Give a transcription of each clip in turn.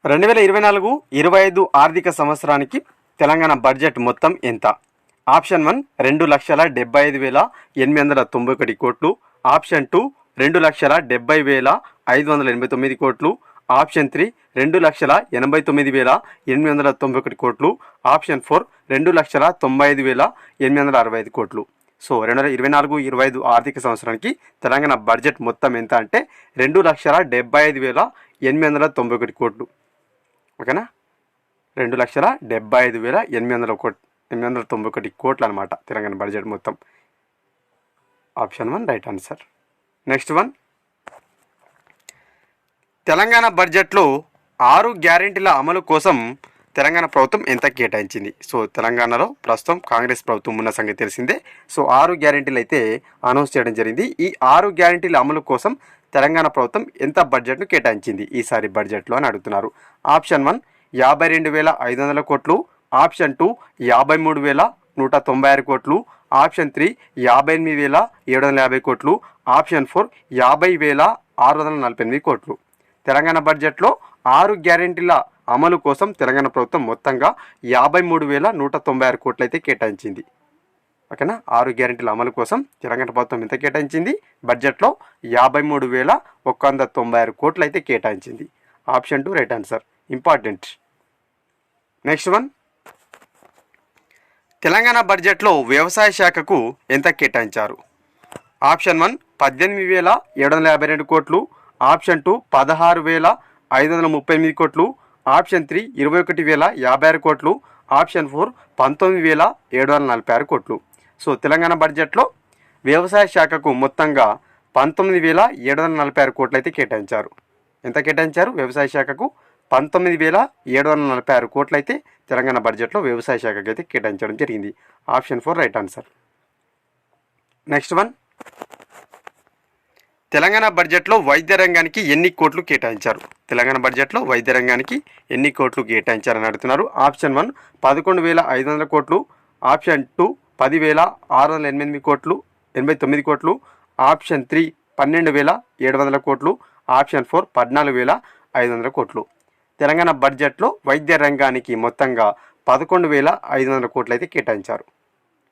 2024-25 ఆర్థిక సంవత్సరానికి తెలంగాణ బడ్జెట్ మొత్తం ఎంత? ఆప్షన్ 1 2,75,891 కోట్లు. ఆప్షన్ 2 2,70,589 కోట్లు. ఆప్షన్ 3 2,89,891 కోట్లు. ఆప్షన్ 4 2,95,865 కోట్లు. సో 2024-25 ఆర్థిక సంవత్సరానికి తెలంగాణ బడ్జెట్ మొత్తం ఎంత అంటే 2,75,891 కోట్లు. ఓకేనా, 2,75,891 కోట్లు అనమాట తెలంగాణ బడ్జెట్ మొత్తం. Option 1 right answer. Next one, Telangana బడ్జెట్లో 6 గ్యారెంటీల అమలు కోసం తెలంగాణ ప్రభుత్వం ఎంత కేటాయించింది? సో తెలంగాణలో ప్రస్తుతం కాంగ్రెస్ ప్రభుత్వం ఉన్న సంగతి తెలిసిందే. సో 6 గ్యారెంటీలు అయితే అనౌన్స్ చేయడం జరిగింది. ఈ 6 గ్యారెంటీల అమలు కోసం తెలంగాణ ప్రభుత్వం ఎంత బడ్జెట్ను కేటాయించింది ఈసారి బడ్జెట్లో అని అడుగుతున్నారు. ఆప్షన్ 1 52,500 కోట్లు. ఆప్షన్ 2 53,196 కోట్లు. ఆప్షన్ 3 58,750 కోట్లు. ఆప్షన్ 4 50,648 కోట్లు. తెలంగాణ బడ్జెట్లో 6 గ్యారెంటీల అమలు కోసం తెలంగాణ ప్రభుత్వం మొత్తంగా 53,196 కోట్లు అయితే కేటాయించింది. ఓకేనా, 6 గ్యారెంటీల అమలు కోసం తెలంగాణ ప్రభుత్వం ఎంత కేటాయించింది? బడ్జెట్లో 53,196 కోట్లు అయితే కేటాయించింది. Option 2 right answer, important. Next one, Telangana బడ్జెట్లో వ్యవసాయ శాఖకు ఎంత కేటాయించారు? ఆప్షన్ 1 18,752 కోట్లు. ఆప్షన్ 2 16,538 కోట్లు. ఆప్షన్ 3 21,056 కోట్లు. ఆప్షన్ 4 19,746 కోట్లు. సో తెలంగాణ బడ్జెట్లో వ్యవసాయ శాఖకు మొత్తంగా 19,746 కోట్లు అయితే కేటాయించారు. ఎంత కేటాయించారు? వ్యవసాయ శాఖకు 19,746 కోట్లు అయితే తెలంగాణ బడ్జెట్లో వ్యవసాయ శాఖకు అయితే కేటాయించడం జరిగింది. Option 4 right answer. Next one, Telangana బడ్జెట్లో వైద్య రంగానికి ఎన్ని కోట్లు కేటాయించారు? తెలంగాణ బడ్జెట్లో వైద్య రంగానికి ఎన్ని కోట్లు కేటాయించారని అడుగుతున్నారు. ఆప్షన్ 1 11,500 కోట్లు. ఆప్షన్ 2 10,689 కోట్లు 89 కోట్లు. ఆప్షన్ 3 12,700 కోట్లు. ఆప్షన్ 4 14,500 కోట్లు. తెలంగాణ బడ్జెట్లో వైద్య రంగానికి మొత్తంగా 11,500 కోట్లు అయితే కేటాయించారు.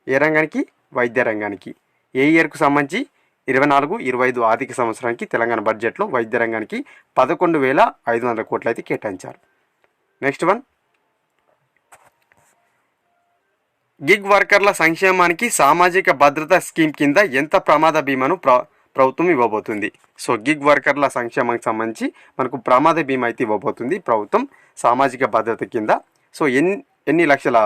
ఏ రంగానికి? వైద్య రంగానికి. ఏ ఇయర్కు సంబంధించి? 24-25 ఆర్థిక సంవత్సరానికి తెలంగాణ బడ్జెట్లో వైద్య రంగానికి 11,500 కోట్లు అయితే కేటాయించారు. నెక్స్ట్ వన్, గిగ్ వర్కర్ల సంక్షేమానికి సామాజిక భద్రత స్కీమ్ కింద ఎంత ప్రమాద బీమాను ప్రభుత్వం ఇవ్వబోతుంది? సో గిగ్ వర్కర్ల సంక్షేమానికి సంబంధించి మనకు ప్రమాద బీమా అయితే ఇవ్వబోతుంది ప్రభుత్వం సామాజిక భద్రత కింద. సో ఎన్ని లక్షల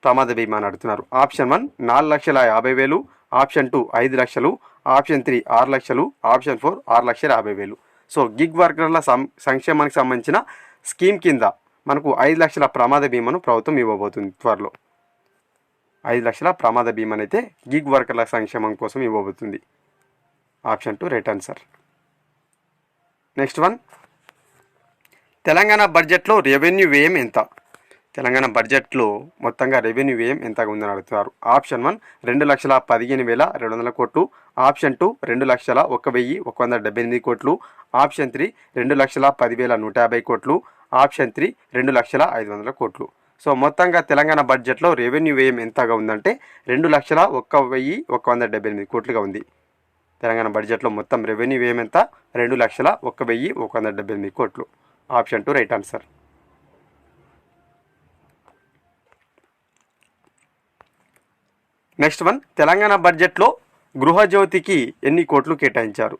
ప్రమాద బీమా అని అడుగుతున్నారు. ఆప్షన్ 1 4,50,000. ఆప్షన్ 2 5 లక్షలు. ఆప్షన్ 3 6 లక్షలు. ఆప్షన్ 4 6,50,000. సో గిగ్ వర్కర్ల సంక్షేమానికి సంబంధించిన స్కీమ్ కింద మనకు 5 లక్షల ప్రమాద బీమాను ప్రభుత్వం ఇవ్వబోతుంది త్వరలో. 5 లక్షల ప్రమాద బీమాను అయితే గిగ్ వర్కర్ల సంక్షేమం కోసం ఇవ్వబోతుంది. Option 2 right answer. Next one, Telangana బడ్జెట్లో రెవెన్యూ వ్యయం ఎంత? తెలంగాణ బడ్జెట్లో మొత్తంగా రెవెన్యూ వ్యయం ఎంతగా ఉందని అడుగుతున్నారు. ఆప్షన్ 1 2,15,200 కోట్లు. ఆప్షన్ 2 2,01,178 కోట్లు. ఆప్షన్ 3 2,10,150 కోట్లు. ఆప్షన్ 3 2,05,000 కోట్లు. సో మొత్తంగా తెలంగాణ బడ్జెట్లో రెవెన్యూ వ్యయం ఎంతగా ఉందంటే 2,01,178 కోట్లుగా ఉంది. తెలంగాణ బడ్జెట్లో మొత్తం రెవెన్యూ వ్యయం ఎంత? 2,01,178 కోట్లు. Option 2 right answer. Next one, Telangana బడ్జెట్లో గృహజ్యోతికి ఎన్ని కోట్లు కేటాయించారు?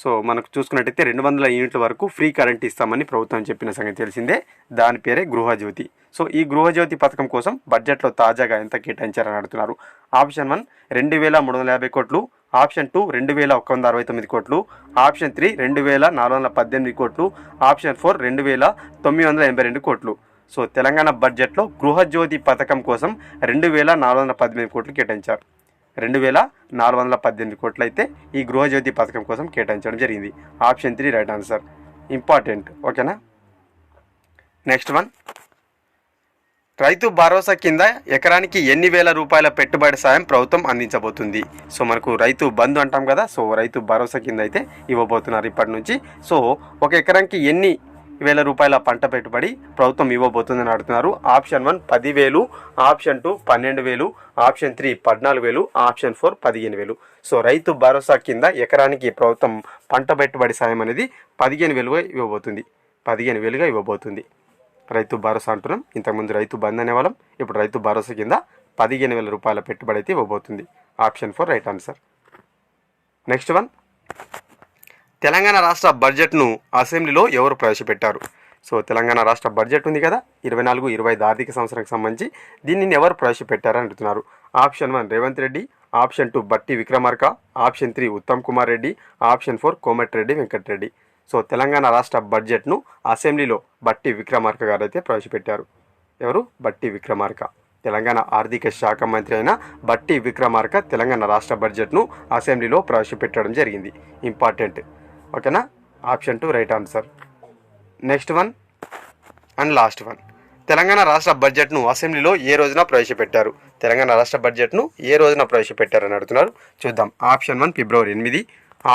సో మనకు చూసుకున్నట్టయితే 200 యూనిట్ల వరకు ఫ్రీ కరెంట్ ఇస్తామని ప్రభుత్వం చెప్పిన సంగతి తెలిసిందే. దాని పేరే గృహజ్యోతి. సో ఈ గృహజ్యోతి పథకం కోసం బడ్జెట్లో తాజాగా ఎంత కేటాయించారని అడుగుతున్నారు. ఆప్షన్ 1 2,350 కోట్లు. ఆప్షన్ 2 2,169 కోట్లు. ఆప్షన్ 3 2,418 కోట్లు. ఆప్షన్ 4 2,982 కోట్లు. సో తెలంగాణ బడ్జెట్లో గృహజ్యోతి పథకం కోసం 2,418 కోట్లు కేటాయించారు. 2,418 కోట్లు అయితే ఈ గృహజ్యోతి పథకం కోసం కేటాయించడం జరిగింది. Option 3 right answer, important. ఓకేనా. నెక్స్ట్ వన్, రైతు భరోసా కింద ఎకరానికి ఎన్ని వేల రూపాయల పెట్టుబడి సాయం ప్రభుత్వం అందించబోతుంది? సో మనకు రైతు బంధు అంటాం కదా, సో రైతు భరోసా కింద అయితే ఇవ్వబోతున్నారు ఇప్పటి నుంచి. సో ఒక ఎకరానికి ఎన్ని వేల రూపాయల పంట పెట్టుబడి ప్రభుత్వం ఇవ్వబోతుందని అడుగుతున్నారు. Option 1 10,000, option 2 12,000, option 3 14,000, option 4 15,000. So Rythu Bharosa కింద ఎకరానికి ప్రభుత్వం పంట పెట్టుబడి సాయం అనేది 15,000గా ఇవ్వబోతుంది. 15,000గా ఇవ్వబోతుంది. రైతు భరోసా అంటున్నాం. ఇంతకుముందు రైతు బంధు అనేవాళ్ళం. ఇప్పుడు రైతు భరోసా కింద 15,000 రూపాయల పెట్టుబడి అయితే ఇవ్వబోతుంది. Option 4 right answer. Next one, Telangana రాష్ట్ర బడ్జెట్ను అసెంబ్లీలో ఎవరు ప్రవేశపెట్టారు? సో తెలంగాణ రాష్ట్ర బడ్జెట్ ఉంది కదా, 24-25 ఆర్థిక సంవత్సరానికి సంబంధించి దీనిని ఎవరు ప్రవేశపెట్టారని అడుగుతున్నారు. Option 1 Revanth Reddy, option 2 Bhatti Vikramarka, option 3 Uttam Kumar Reddy, option 4 Komatireddy Venkatreddy. So Telangana రాష్ట్ర బడ్జెట్ను అసెంబ్లీలో బట్టి విక్రమార్క గారు అయితే ప్రవేశపెట్టారు. ఎవరు? బట్టి విక్రమార్క. తెలంగాణ ఆర్థిక శాఖ మంత్రి అయిన బట్టి విక్రమార్క తెలంగాణ రాష్ట్ర బడ్జెట్ను అసెంబ్లీలో ప్రవేశపెట్టడం జరిగింది. ఇంపార్టెంట్. ఓకేనా? Option 2 right answer. Next one and last one, Telangana రాష్ట్ర బడ్జెట్ను అసెంబ్లీలో ఏ రోజున ప్రవేశపెట్టారు? తెలంగాణ రాష్ట్ర బడ్జెట్ను ఏ రోజున ప్రవేశపెట్టారని అడుగుతున్నారు. చూద్దాం. ఆప్షన్ 1 ఫిబ్రవరి 8,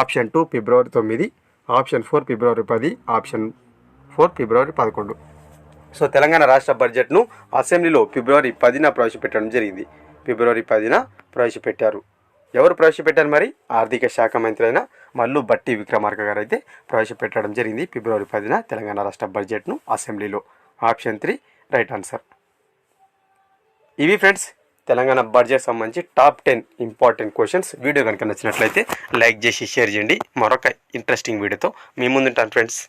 ఆప్షన్ 2 ఫిబ్రవరి 9, ఆప్షన్ 4 ఫిబ్రవరి 10, ఆప్షన్ 4 ఫిబ్రవరి 11. సో తెలంగాణ రాష్ట్ర బడ్జెట్ను అసెంబ్లీలో ఫిబ్రవరి 10న ప్రవేశపెట్టడం జరిగింది. ఫిబ్రవరి 10న ప్రవేశపెట్టారు. ఎవరు ప్రవేశపెట్టారు మరి? ఆర్థిక శాఖ మంత్రి అయిన మల్లు బట్టి విక్రమార్క గారు అయితే ప్రవేశపెట్టడం జరిగింది ఫిబ్రవరి 10న తెలంగాణ రాష్ట్ర బడ్జెట్ను అసెంబ్లీలో. Option 3 right answer. ఇవి ఫ్రెండ్స్ తెలంగాణ బడ్జెట్ సంబంధించి టాప్ 10 ఇంపార్టెంట్ క్వశ్చన్స్. వీడియో కనుక నచ్చినట్లయితే లైక్ చేసి షేర్ చేయండి. మరొక ఇంట్రెస్టింగ్ వీడియోతో మీ ముందుంటాను ఫ్రెండ్స్.